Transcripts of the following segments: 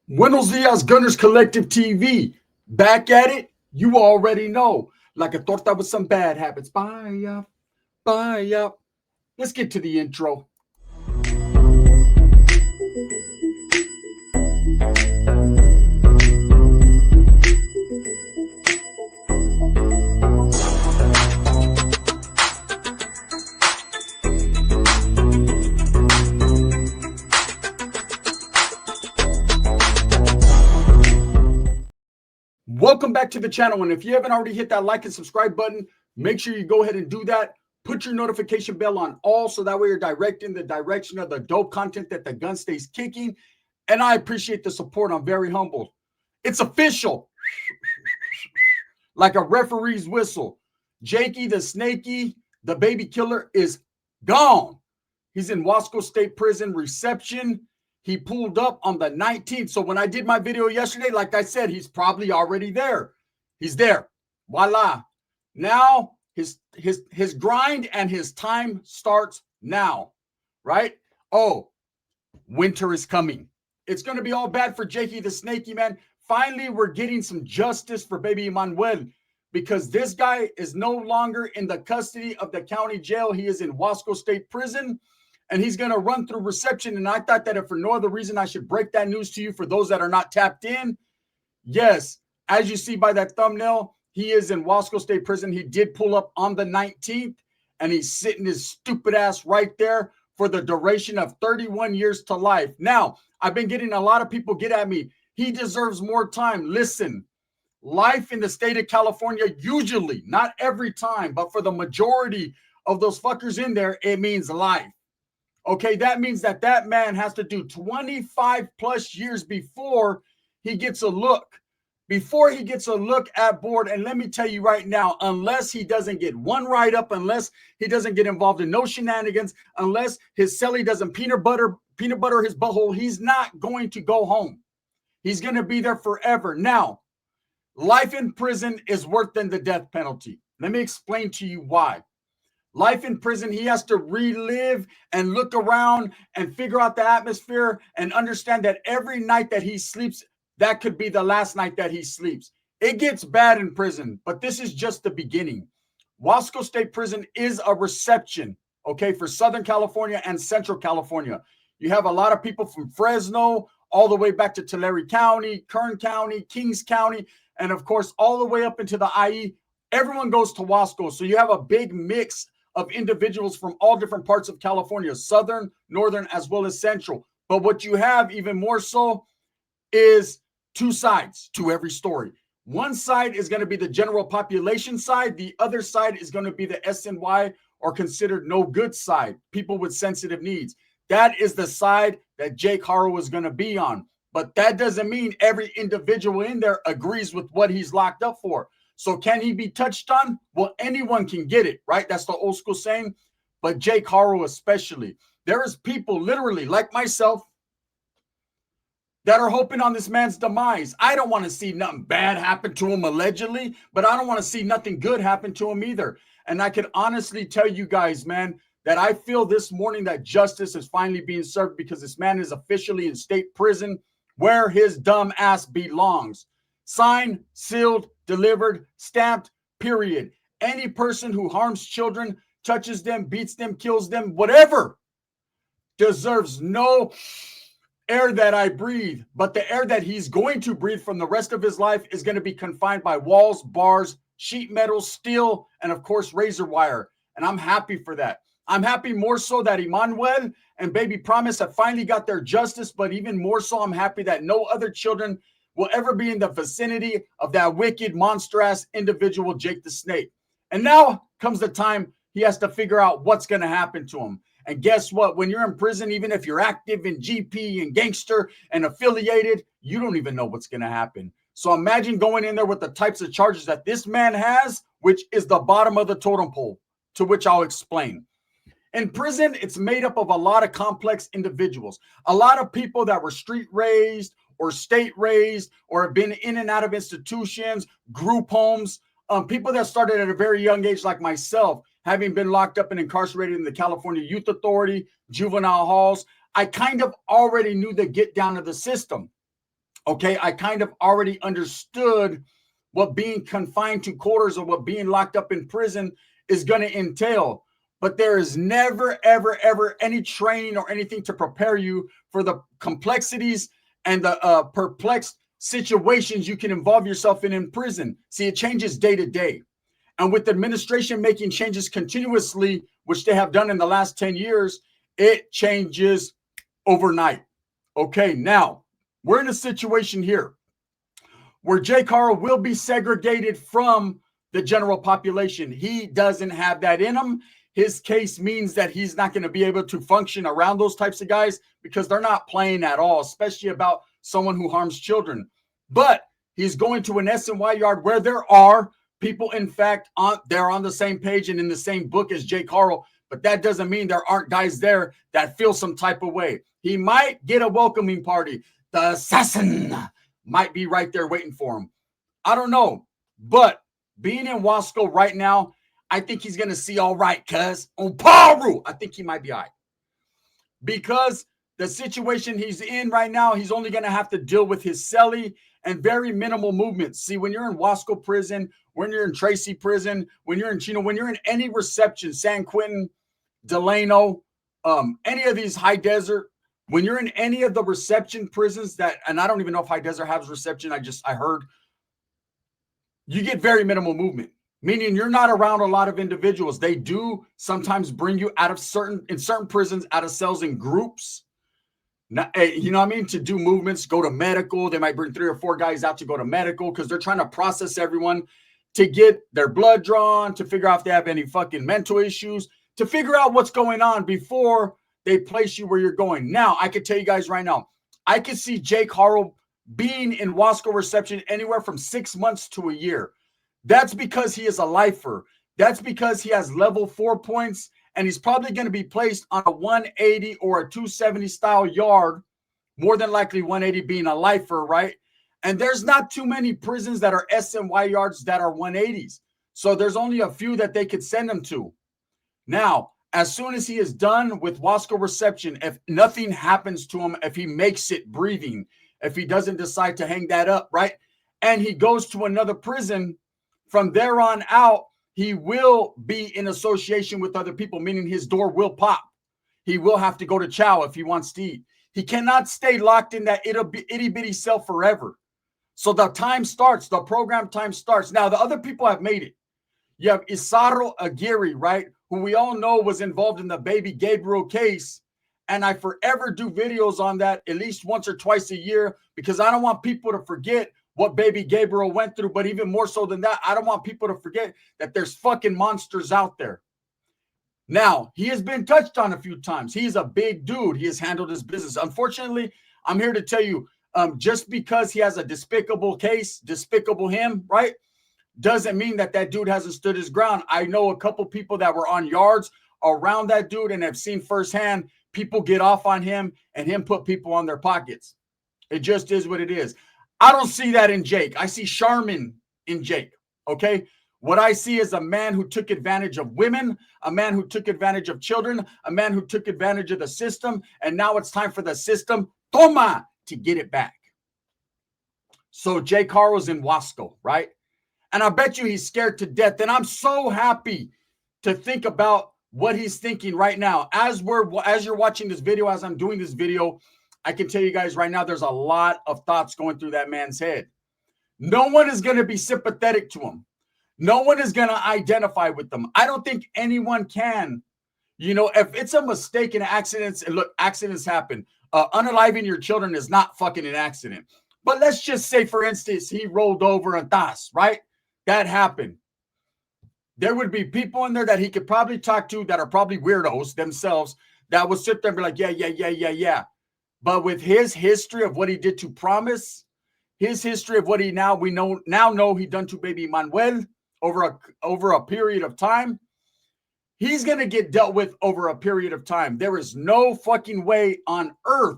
Buenos dias, Gunners Collective TV. Back at it, you already know. Like I thought that was some bad habits. Bye up, bye up. Let's get to the intro. Welcome back to the channel. And if you haven't already hit that like and subscribe button, make sure you go ahead and do that. Put your notification bell on all so that way you're directing the direction of the dope content that the gun stays kicking. And I appreciate the support. I'm very humbled. It's official. Like a referee's whistle. Jakey the Snaky, the baby killer, is gone. He's in Wasco State Prison reception. He pulled up on the 19th. So when I did my video yesterday, like I said, he's probably already there. He's there. Voila. Now his grind and his time starts now, right? Oh, winter is coming. It's going to be all bad for Jakey the Snaky, man. Finally, we're getting some justice for baby Manuel because this guy is no longer in the custody of the county jail. He is in Wasco State Prison. And he's going to run through reception. And I thought that if for no other reason, I should break that news to you for those that are not tapped in. Yes, as you see by that thumbnail, he is in Wasco State Prison. He did pull up on the 19th, and he's sitting his stupid ass right there for the duration of 31 years to life. Now, I've been getting a lot of people get at me. He deserves more time. Listen, life in the state of California, usually, not every time, but for the majority of those fuckers in there, it means life. Okay, that means that that man has to do 25 plus years before he gets a look. Before he gets a look at board. And let me tell you right now, unless he doesn't get one write-up, unless he doesn't get involved in no shenanigans, unless his cellie doesn't peanut butter his butthole, he's not going to go home. He's going to be there forever. Now, life in prison is worse than the death penalty. Let me explain to you why. Life in prison, he has to relive and look around and figure out the atmosphere and understand that every night that he sleeps, that could be the last night that he sleeps. It gets bad in prison, but this is just the beginning. Wasco State Prison is a reception, okay, for Southern California and Central California. You have a lot of people from Fresno all the way back to Tulare County, Kern County, Kings County, and of course, all the way up into the IE. Everyone goes to Wasco, so you have a big mix of individuals from all different parts of California, Southern, Northern, as well as Central. But what you have even more so is two sides to every story. One side is going to be the general population side. The other side is going to be the SNY or considered no good side, people with sensitive needs. That is the side that Jake Haro is going to be on. But that doesn't mean every individual in there agrees with what he's locked up for. So can he be touched on? Well, anyone can get it, right? That's the old school saying. But Jake Haro especially. There is people literally like myself that are hoping on this man's demise. I don't want to see nothing bad happen to him allegedly, but I don't want to see nothing good happen to him either. And I can honestly tell you guys, man, that I feel this morning that justice is finally being served because this man is officially in state prison where his dumb ass belongs. Signed, sealed, delivered, stamped, period. Any person who harms children, touches them, beats them, kills them, whatever, deserves no air that I breathe. But the air that he's going to breathe from the rest of his life is going to be confined by walls, bars, sheet metal, steel, and of course, razor wire. And I'm happy for that. I'm happy more so that Emmanuel and Baby Promise have finally got their justice, but even more so, I'm happy that no other children will ever be in the vicinity of that wicked, monster-ass individual, Jake the Snake. And now comes the time he has to figure out what's going to happen to him. And guess what? When you're in prison, even if you're active in GP and gangster and affiliated, you don't even know what's going to happen. So imagine going in there with the types of charges that this man has, which is the bottom of the totem pole, to which I'll explain. In prison, it's made up of a lot of complex individuals, a lot of people that were street raised, or state raised, or have been in and out of institutions, group homes, people that started at a very young age like myself, having been locked up and incarcerated in the California Youth Authority, juvenile halls. I kind of already knew the get down of the system. Okay, I kind of already understood what being confined to quarters or what being locked up in prison is going to entail. But there is never, ever, ever any training or anything to prepare you for the complexities and the perplexed situations you can involve yourself in prison. See, it changes day to day. And with the administration making changes continuously, which they have done in the last 10 years, it changes overnight. Okay, now we're in a situation here where Jake Haro will be segregated from the general population. He doesn't have that in him. His case means that he's not going to be able to function around those types of guys because they're not playing at all, especially about someone who harms children. But he's going to an SNY yard where there are people, in fact, they're on the same page and in the same book as Jake Haro, but that doesn't mean there aren't guys there that feel some type of way. He might get a welcoming party. The assassin might be right there waiting for him. I don't know. But being in Wasco right now, I think he's going to see all right, cuz on Paru, I think he might be all right. Because the situation he's in right now, he's only going to have to deal with his celly and very minimal movements. See, when you're in Wasco prison, when you're in Tracy prison, when you're in Chino, when you're in any reception, San Quentin, Delano, any of these high desert, when you're in any of the reception prisons that, and I don't even know if high desert has reception, I heard, you get very minimal movement, meaning you're not around a lot of individuals. They do sometimes bring you out of certain prisons, out of cells in groups. You know what I mean? To do movements, go to medical. They might bring 3 or 4 guys out to go to medical because they're trying to process everyone to get their blood drawn, to figure out if they have any fucking mental issues, to figure out what's going on before they place you where you're going. Now, I can tell you guys right now, I can see Jake Haro being in Wasco reception anywhere from 6 months to a year. That's because he is a lifer. That's because he has level 4 points, and he's probably going to be placed on a 180 or a 270 style yard, more than likely 180 being a lifer, right? And there's not too many prisons that are SNY yards that are 180s. So there's only a few that they could send him to. Now, as soon as he is done with Wasco reception, if nothing happens to him, if he makes it breathing, if he doesn't decide to hang that up, right? And he goes to another prison, from there on out, he will be in association with other people, meaning his door will pop. He will have to go to chow if he wants to eat. He cannot stay locked in that itty bitty cell forever. So the time starts, the program time starts. Now, the other people have made it. You have Isaro Aguirre, right? Who we all know was involved in the baby Gabriel case. And I forever do videos on that at least once or twice a year because I don't want people to forget what baby Gabriel went through. But even more so than that, I don't want people to forget that there's fucking monsters out there. Now, he has been touched on a few times. He's a big dude. He has handled his business. Unfortunately, I'm here to tell you, just because he has a despicable case, despicable him, right, doesn't mean that that dude hasn't stood his ground. I know a couple people that were on yards around that dude and have seen firsthand people get off on him and him put people on their pockets. It just is what it is. I don't see that in Jake. I see Charmin in Jake, okay? What I see is a man who took advantage of women, a man who took advantage of children, a man who took advantage of the system, and now it's time for the system, toma, to get it back. So Jake Haro's in Wasco, right? And I bet you he's scared to death. And I'm so happy to think about what he's thinking right now. As you're watching this video, as I'm doing this video, I can tell you guys right now, there's a lot of thoughts going through that man's head. No one is going to be sympathetic to him. No one is going to identify with them. I don't think anyone can. You know, if it's a mistake in accidents, and look, accidents happen. Unaliving your children is not fucking an accident. But let's just say, for instance, he rolled over a das, right? That happened. There would be people in there that he could probably talk to that are probably weirdos themselves that would sit there and be like, yeah. But with his history of what he did to Promise, his history of what he now know he done to baby Manuel over a period of time, he's going to get dealt with over a period of time. There is no fucking way on earth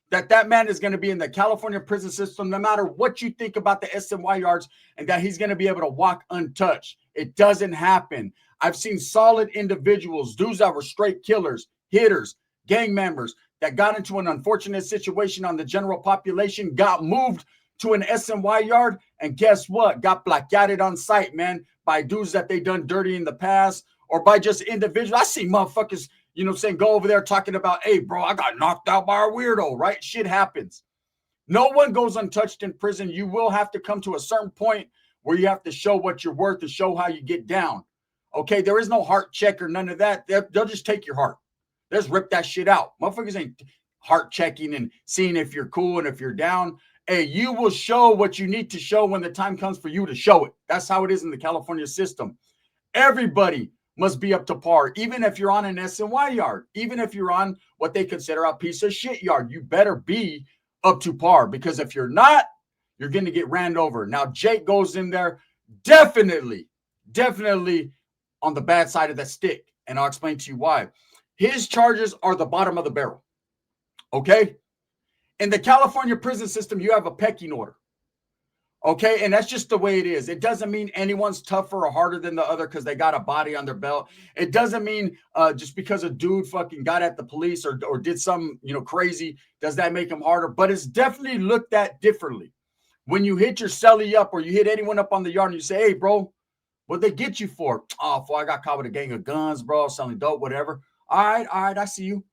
that man is going to be in the California prison system, no matter what you think about the SNY yards, and that he's going to be able to walk untouched. It doesn't happen. I've seen solid individuals, dudes that were straight killers, hitters, gang members that got into an unfortunate situation on the general population, got moved to an SNY yard, and guess what? Got blackouted on sight, man, by dudes that they done dirty in the past, or by just individuals. I see motherfuckers, you know what I'm saying, go over there talking about, hey, bro, I got knocked out by a weirdo, right? Shit happens. No one goes untouched in prison. You will have to come to a certain point where you have to show what you're worth to show how you get down. Okay, there is no heart check or none of that. They'll just take your heart. They'll just rip that shit out. Motherfuckers ain't heart checking and seeing if you're cool and if you're down. Hey, you will show what you need to show when the time comes for you to show it. That's how it is in the California system. Everybody must be up to par, even if you're on an SNY yard, even if you're on what they consider a piece of shit yard. You better be up to par, because if you're not, you're going to get ran over. Now, Jake goes in there definitely on the bad side of that stick, and I'll explain to you why. His charges are the bottom of the barrel, okay? In the California prison system, you have a pecking order, okay? And that's just the way it is. It doesn't mean anyone's tougher or harder than the other because they got a body on their belt. It doesn't mean just because a dude fucking got at the police or did some, you know, crazy, does that make him harder? But it's definitely looked at differently. When you hit your cellie up or you hit anyone up on the yard and you say, hey, bro, what'd they get you for? Oh, I got caught with a gang of guns, bro, selling dope, whatever. All right, I see you. You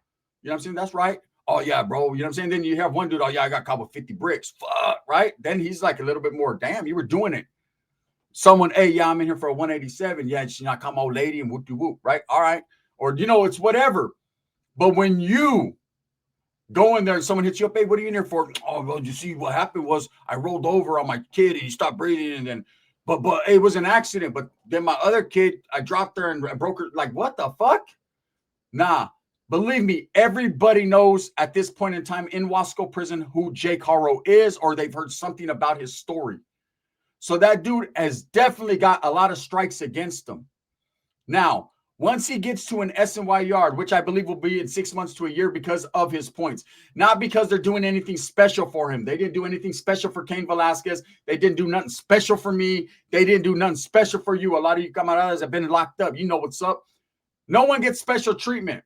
know what I'm saying? That's right. Oh, yeah, bro. You know what I'm saying? Then you have one dude, oh, yeah, I got caught with 50 bricks. Fuck, right? Then he's like a little bit more, damn, you were doing it. Someone, hey, yeah, I'm in here for a 187. Yeah, she's not come old lady and whoop-de-whoop, right? All right. Or, you know, it's whatever. But when you go in there and someone hits you up, hey, what are you in here for? Oh, well, you see, what happened was I rolled over on my kid and he stopped breathing, and then, but it was an accident. But then my other kid, I dropped her and broke her. Like, what the fuck? Nah, believe me, everybody knows at this point in time in Wasco prison who Jake Haro is, or they've heard something about his story. So that dude has definitely got a lot of strikes against him. Now, once he gets to an SNY yard, which I believe will be in 6 months to a year because of his points, not because they're doing anything special for him. They didn't do anything special for Cain Velasquez. They didn't do nothing special for me. They didn't do nothing special for you. A lot of you camaradas have been locked up. You know what's up. No one gets special treatment.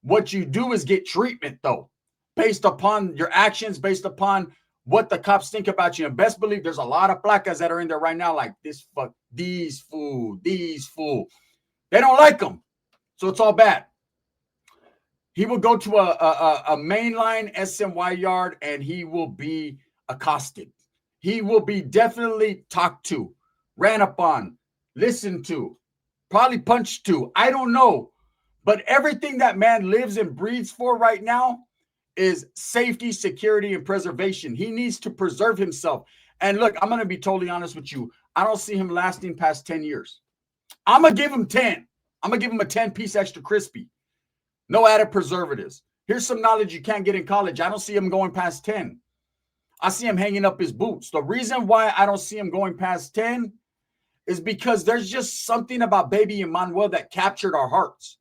What you do is get treatment, though, based upon your actions, based upon what the cops think about you. And best believe there's a lot of black guys that are in there right now like, these fool. They don't like him. So it's all bad. He will go to a mainline SNY yard and he will be accosted. He will be definitely talked to, ran up on, listened to, probably punched to. I don't know. But everything that man lives and breathes for right now is safety, security, and preservation. He needs to preserve himself. And look, I'm going to be totally honest with you. I don't see him lasting past 10 years. I'm going to give him 10. I'm going to give him a 10-piece extra crispy. No added preservatives. Here's some knowledge you can't get in college. I don't see him going past 10. I see him hanging up his boots. The reason why I don't see him going past 10 is because there's just something about baby Emmanuel that captured our hearts,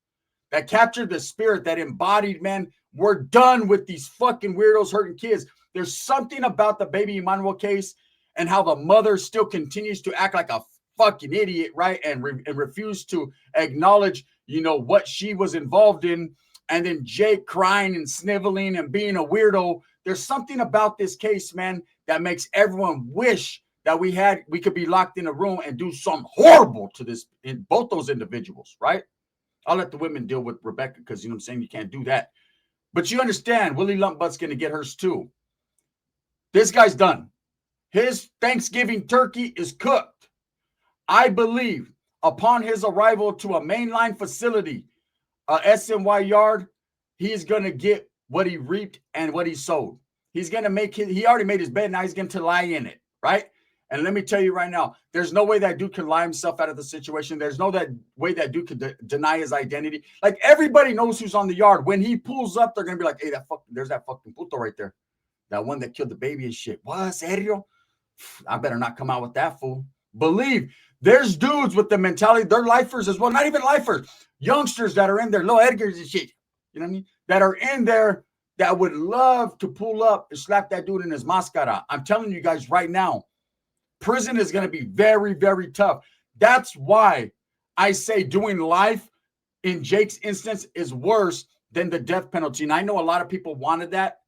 that captured the spirit, that embodied, man, we're done with these fucking weirdos hurting kids. There's something about the baby Emmanuel case and how the mother still continues to act like a fucking idiot, right? And refuse to acknowledge, you know, what she was involved in. And then Jake crying and sniveling and being a weirdo. There's something about this case, man, that makes everyone wish that we could be locked in a room and do something horrible to both those individuals, right? I'll let the women deal with Rebecca because, you know what I'm saying, you can't do that. But you understand, Willie Lumpbutt's going to get hers too. This guy's done. His Thanksgiving turkey is cooked. I believe upon his arrival to a mainline facility, a SNY yard, he's going to get what he reaped and what he sowed. He's going to he already made his bed. Now he's going to lie in it, right? And let me tell you right now, there's no way that dude can lie himself out of the situation. There's no way that dude could deny his identity. Like, everybody knows who's on the yard. When he pulls up, they're going to be like, hey, there's that fucking puto right there. That one that killed the baby and shit. What? Serio? I better not come out with that fool. Believe, there's dudes with the mentality, they're lifers as well. Not even lifers. Youngsters that are in there, little Edgars and shit. You know what I mean? That are in there that would love to pull up and slap that dude in his mascara. I'm telling you guys right now, prison is going to be very, very tough. That's why I say doing life in Jake's instance is worse than the death penalty. And I know a lot of people wanted that.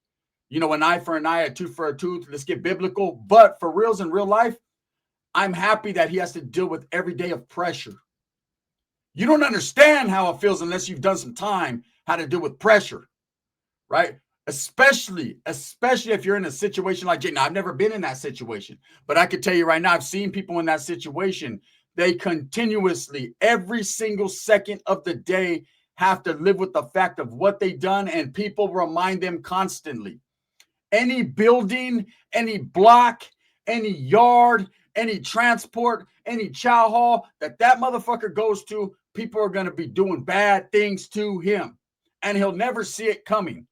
You know, an eye for an eye, a tooth for a tooth. Let's get biblical. But for reals in real life, I'm happy that he has to deal with every day of pressure. You don't understand how it feels unless you've done some time how to deal with pressure, right? Especially if you're in a situation like Jake. Now, I've never been in that situation, but I can tell you right now, I've seen people in that situation. They continuously, every single second of the day, have to live with the fact of what they've done, and people remind them constantly. Any building, any block, any yard, any transport, any chow hall that motherfucker goes to, people are going to be doing bad things to him, and he'll never see it coming.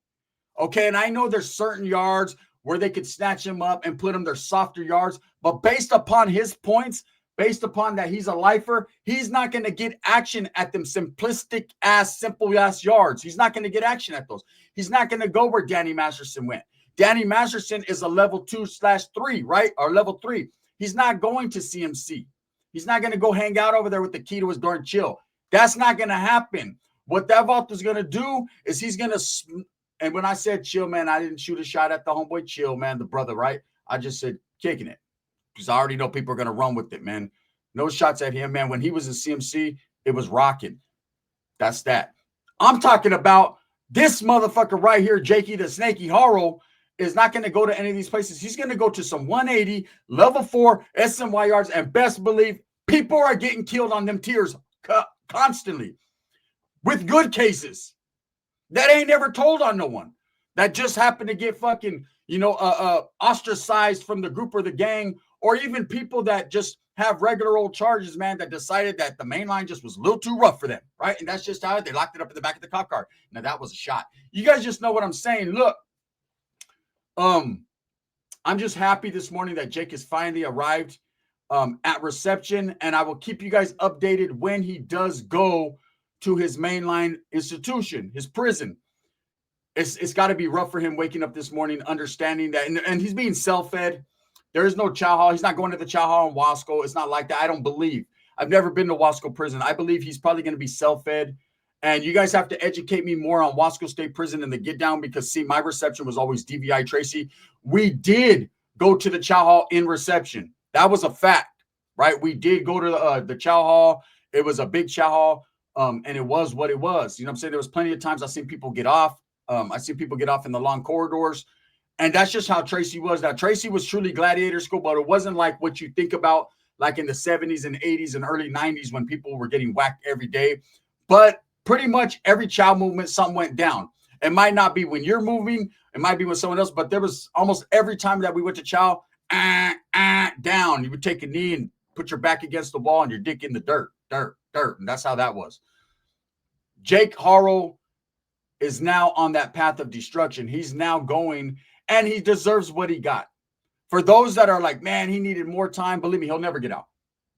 Okay, and I know there's certain yards where they could snatch him up and put him their softer yards, but based upon his points, based upon that he's a lifer, he's not going to get action at them simplistic ass, simple ass yards. He's not going to get action at those. He's not going to go where Danny Masterson went. Danny Masterson is a level 2/3, right? Or level 3. He's not going to CMC. He's not going to go hang out over there with the key to his darn chill. That's not going to happen. What that vault is going to do is he's going to, and when I said chill, man, I didn't shoot a shot at the homeboy chill, man, the brother, right? I just said kicking it because I already know people are going to run with it, man. No shots at him, man. When he was in CMC, it was rocking. That's that. I'm talking about this motherfucker right here, Jakey the Snaky Haro, is not going to go to any of these places. He's going to go to some 180, level 4 SMY yards, and best believe people are getting killed on them tiers constantly with good cases that ain't never told on no one, that just happened to get fucking, ostracized from the group or the gang, or even people that just have regular old charges, man, that decided that the main line just was a little too rough for them, right? And that's just how they locked it up in the back of the cop car. Now, that was a shot. You guys just know what I'm saying. Look, I'm just happy this morning that Jake has finally arrived at reception, and I will keep you guys updated when he does go to his mainline institution, his prison. It's got to be rough for him waking up this morning, understanding that, and he's being self-fed. There is no chow hall. He's not going to the chow hall in Wasco. It's not like that. I don't believe. I've never been to Wasco prison. I believe he's probably going to be self-fed. And you guys have to educate me more on Wasco State Prison and the get down, because, see, my reception was always DVI Tracy. We did go to the chow hall in reception. That was a fact, right? We did go to the chow hall. It was a big chow hall, and it was what it was. You know what I'm saying? There was plenty of times I've seen people get off. I see people get off in the long corridors. And that's just how Tracy was. Now, Tracy was truly gladiator school, but it wasn't like what you think about like in the 70s and 80s and early 90s when people were getting whacked every day. But pretty much every chow movement, something went down. It might not be when you're moving. It might be with someone else. But there was almost every time that we went to chow, down. You would take a knee and put your back against the wall and your dick in the dirt. And that's how that was. Jake Haro is now on that path of destruction. He's now going, and he deserves what he got. For those that are like, man, he needed more time, believe me, he'll never get out.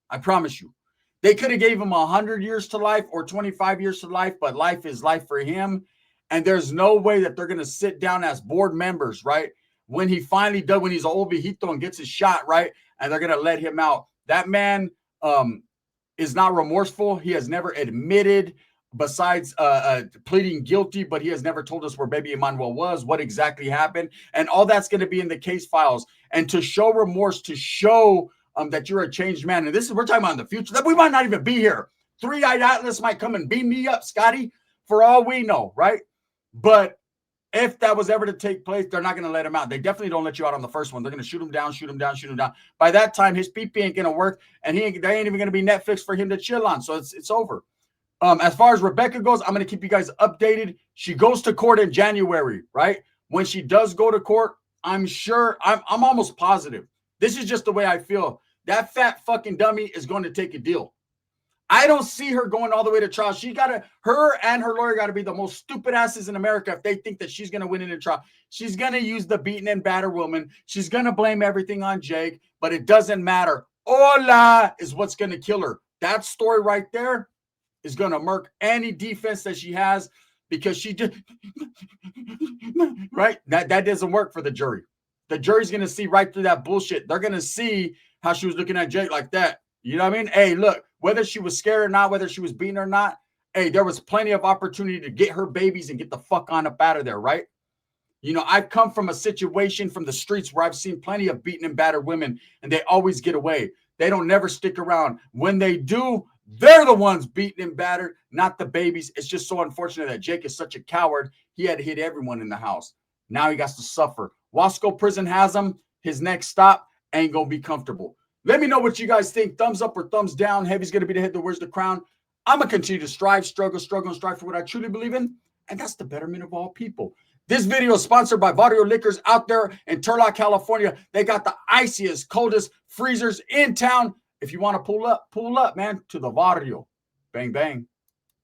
I promise you. They could have gave him 100 years to life or 25 years to life, but life is life for him. And there's no way that they're going to sit down as board members, right? When he finally does, when he's an old viejito and gets his shot, right? And they're going to let him out. That man is not remorseful. He has never admitted, besides pleading guilty, but he has never told us where baby Emmanuel was, what exactly happened. And all that's going to be in the case files. And to show remorse, to show that you're a changed man. And this is, we're talking about in the future, that we might not even be here. Three-Eyed Atlas might come and beam me up, Scotty, for all we know, right? But if that was ever to take place, they're not going to let him out. They definitely don't let you out on the first one. They're going to shoot him down. By that time, his PP ain't going to work, and they ain't even going to be Netflix for him to chill on. So it's over. As far as Rebecca goes, I'm going to keep you guys updated. She goes to court in January, right? When she does go to court, I'm sure, I'm almost positive. This is just the way I feel. That fat fucking dummy is going to take a deal. I don't see her going all the way to trial. Her and her lawyer got to be the most stupid asses in America if they think that she's going to win in a trial. She's going to use the beaten and battered woman. She's going to blame everything on Jake, but it doesn't matter. Hola is what's going to kill her. That story right there is going to murk any defense that she has, because she did, right? That doesn't work for the jury. The jury's going to see right through that bullshit. They're going to see how she was looking at Jake like that. You know what I mean? Hey, look, whether she was scared or not, whether she was beaten or not, hey, there was plenty of opportunity to get her babies and get the fuck on up out of there, right? You know, I've come from a situation from the streets where I've seen plenty of beaten and battered women, and they always get away. They don't never stick around. When they do, they're the ones beaten and battered, not the babies. It's just so unfortunate that Jake is such a coward. He had to hit everyone in the house. Now he got to suffer. Wasco prison has him. His next stop ain't going to be comfortable. Let me know what you guys think. Thumbs up or thumbs down. Heavy's going to be the head that wears the crown. I'm going to continue to strive, struggle, and strive for what I truly believe in, and that's the betterment of all people. This video is sponsored by Barrio Liquors out there in Turlock, California. They got the iciest, coldest freezers in town. If you want to pull up, man, to the Barrio. Bang, bang.